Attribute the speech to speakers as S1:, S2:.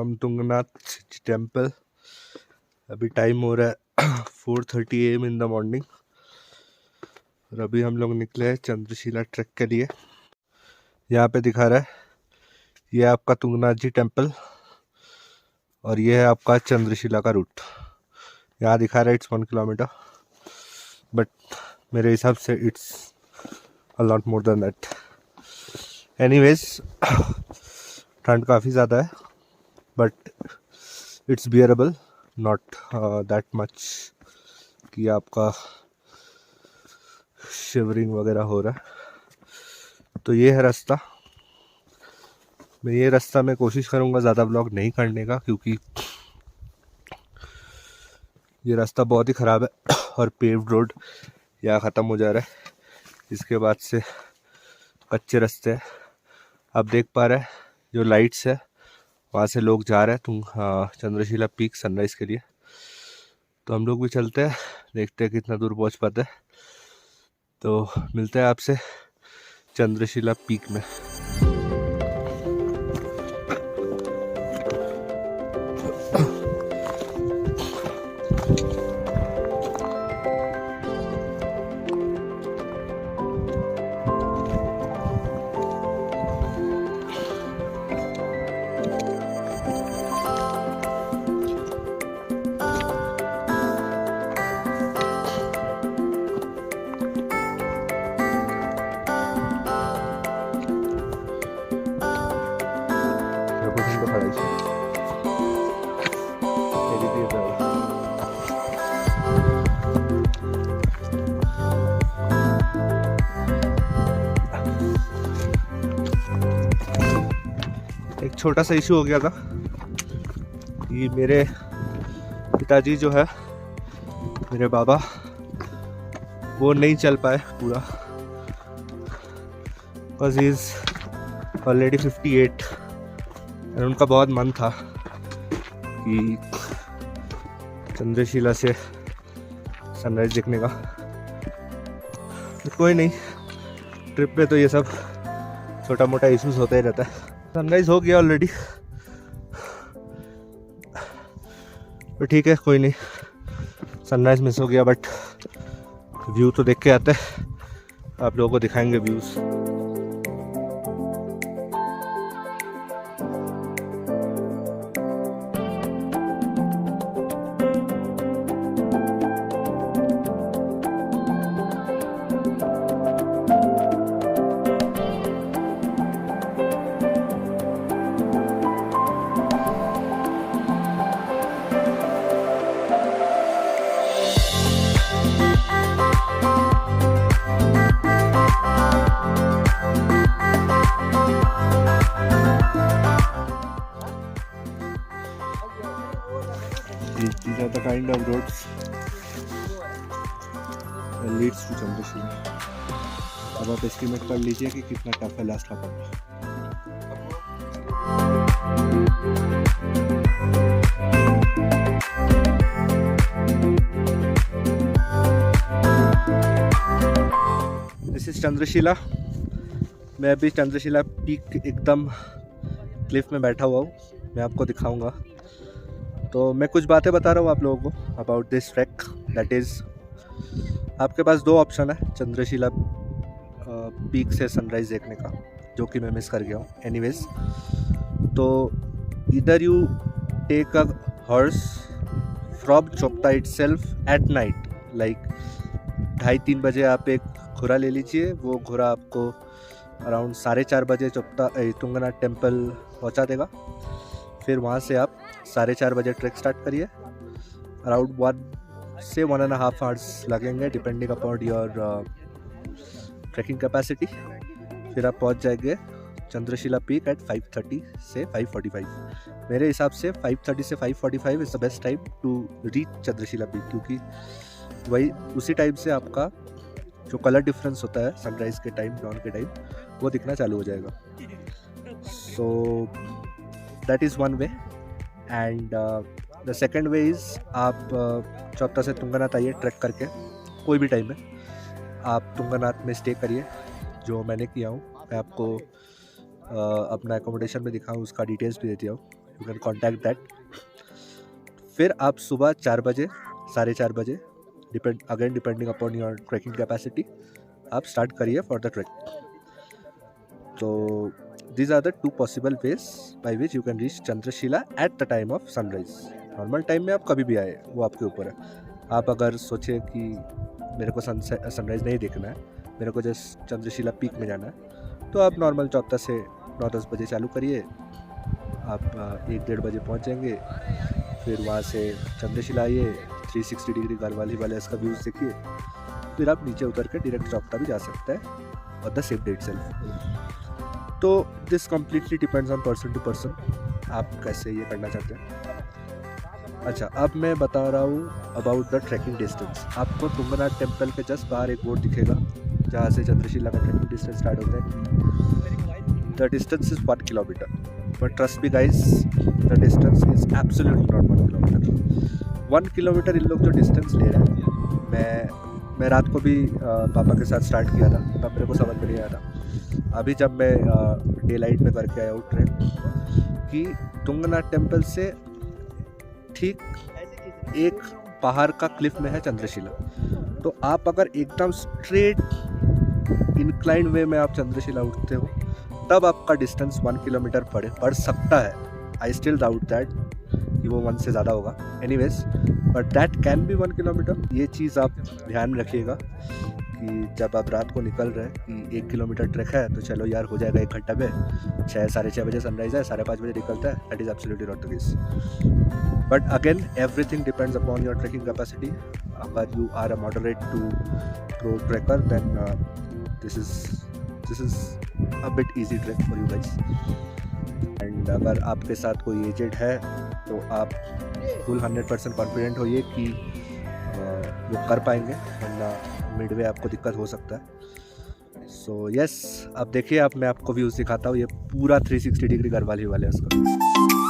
S1: From Tungnath temple. अभी time हो रहा है 4:30 AM इन द मॉर्निंग और अभी हम लोग निकले हैं चंद्रशिला ट्रैक के लिए। यहाँ पे दिखा रहा है ये है आपका तुंगनाथ जी टेम्पल और ये है आपका चंद्रशिला का रूट। यहाँ दिखा रहा है इट्स 1 किलोमीटर, बट मेरे हिसाब से it's a lot more than that. Anyways ठंड काफ़ी ज़्यादा है but it's bearable, not that much कि आपका शिवरिंग वगैरह हो रहा है। तो ये है रास्ता। मैं ये रास्ता में कोशिश करूँगा ज़्यादा ब्लॉग नहीं करने का क्योंकि ये रास्ता बहुत ही ख़राब है और पेव्ड रोड यहाँ ख़त्म हो जा रहा है। इसके बाद से कच्चे रास्ते हैं। आप देख पा रहे हैं जो लाइट्स है वहाँ से लोग जा रहे हैं चंद्रशिला पीक सनराइज़ के लिए। तो हम लोग भी चलते हैं, देखते हैं कितना दूर पहुँच पाते हैं। तो मिलते हैं आपसे चंद्रशिला पीक में। एक छोटा सा इशू हो गया था कि मेरे पिताजी जो है, मेरे बाबा, वो नहीं चल पाए पूरा बिकॉज ही इज ऑलरेडी 58 और उनका बहुत मन था कि चंद्रशिला से सनराइज देखने का। कोई नहीं, ट्रिप पे तो ये सब छोटा मोटा इश्यूज होता ही रहता है। सनराइज हो गया ऑलरेडी, तो ठीक है, कोई नहीं। सनराइज मिस हो गया बट व्यू तो देख के आते हैं, आप लोगों को दिखाएंगे views. These are the kind of roads that leads to Chandrashila. अब आप एस्टिमेट कर लीजिए कि कितना टफ है लास्ट का पड़ना। This is Chandrashila. मैं अभी चंद्रशिला पीक एकदम क्लिफ में बैठा हुआ हूँ, मैं आपको दिखाऊंगा। तो मैं कुछ बातें बता रहा हूँ आप लोगों को about this track. That is, आपके पास 2 ऑप्शन है चंद्रशिला पीक से सनराइज़ देखने का, जो कि मैं मिस कर गया हूँ। एनीवेज, तो इधर you take a horse from Chopta itself at night, like 2:30-3 बजे आप एक घोड़ा ले लीजिए। वो घोड़ा आपको अराउंड 4:30 बजे चोपता तुंगनाथ टेम्पल पहुँचा देगा। फिर वहाँ से आप 4:30 बजे ट्रैक स्टार्ट करिए। अराउंड 1 से 1.5 आवर्स लगेंगे depending upon your trekking capacity. फिर आप पहुँच जाएंगे चंद्रशिला पीक एट 5:30 से 5:45। मेरे हिसाब से 5:30 से 5:45 is the best time to reach Chandrashila peak, क्योंकि वही उसी टाइम से आपका जो कलर डिफरेंस होता है सनराइज़ के टाइम, डॉन के टाइम, वो दिखना चालू हो जाएगा। So that is one way. And the second way is, आप चौथा से तुंगनाथ आइए ट्रैक करके, कोई भी टाइम में आप तुंगनाथ में स्टे करिए, जो मैंने किया हूँ। मैं आपको अपना एकोमोडेशन में दिखाऊँ, उसका डिटेल्स भी देती हूँ। You can contact that. फिर आप सुबह 4 बजे 4:30 बजे depending upon your trekking capacity आप स्टार्ट करिए फॉर द ट्रैक। तो these are the two possible ways by which you can reach Chandrashila at the time of sunrise। Normal time में आप कभी भी आए, वो आपके ऊपर है। आप अगर सोचें कि मेरे को सनराइज़ नहीं देखना है, मेरे को जस्ट चंद्रशिला पीक में जाना है, तो आप नॉर्मल चौथा से 9-10 बजे चालू करिए। आप 1-1:30 बजे पहुँचेंगे। फिर वहाँ से चंद्रशिला आइए, 360 डिग्री गढ़वाल हिमालयस का व्यूज़ देखिए। फिर आप नीचे उतर के डायरेक्ट चौथा भी जा सकते हैं और द सेम डे इटसेल्फ। तो this completely depends on person to person, आप कैसे ये करना चाहते हैं। अच्छा, अब मैं बता रहा हूँ अबाउट द ट्रैकिंग डिस्टेंस। आपको तुंगनाथ टेम्पल के जस्ट बाहर एक बोर्ड दिखेगा जहाँ से चंद्रशिला का ट्रैकिंग डिस्टेंस स्टार्ट होता है। The distance is 1 kilometre, but trust me guys, the distance is absolutely not 1 kilometre. 1 kilometre इन लोग जो डिस्टेंस ले रहे हैं, मैं रात को भी पापा के साथ स्टार्ट किया था, तब मेरे को समझ में नहीं आया था। अभी जब मैं डे लाइट में करके आया हूँ ट्रैक, कि तुंगनाथ टेम्पल से ठीक एक पहाड़ का क्लिफ में है चंद्रशिला। तो आप अगर एकदम स्ट्रेट इंक्लाइन वे में आप चंद्रशिला उठते हो, तब आपका डिस्टेंस 1 किलोमीटर पड़ सकता है। आई स्टिल डाउट दैट कि वो 1 से ज़्यादा होगा। Anyways, but that can be 1 kilometre. ये चीज़ आप ध्यान में रखिएगा कि जब आप रात को निकल रहे हैं कि 1 किलोमीटर ट्रैक है, तो चलो यार हो जाएगा 1 घंटा में, 6-6:30 बजे सनराइज है, 5:30 बजे निकलता है। That is absolutely not the case. But again everything depends upon your trekking capacity. अगर you are a moderate to pro trekker, then this is a bit easy trek for you guys. And अगर आपके साथ कोई aged है, तो आप full 100% confident होइए कि वो कर पाएंगे, वरना मिडवे आपको दिक्कत हो सकता है। सो यस, अब देखिए, अब मैं आपको व्यूज़ दिखाता हूँ। ये पूरा 360 डिग्री गढ़वाल हिमालयस का।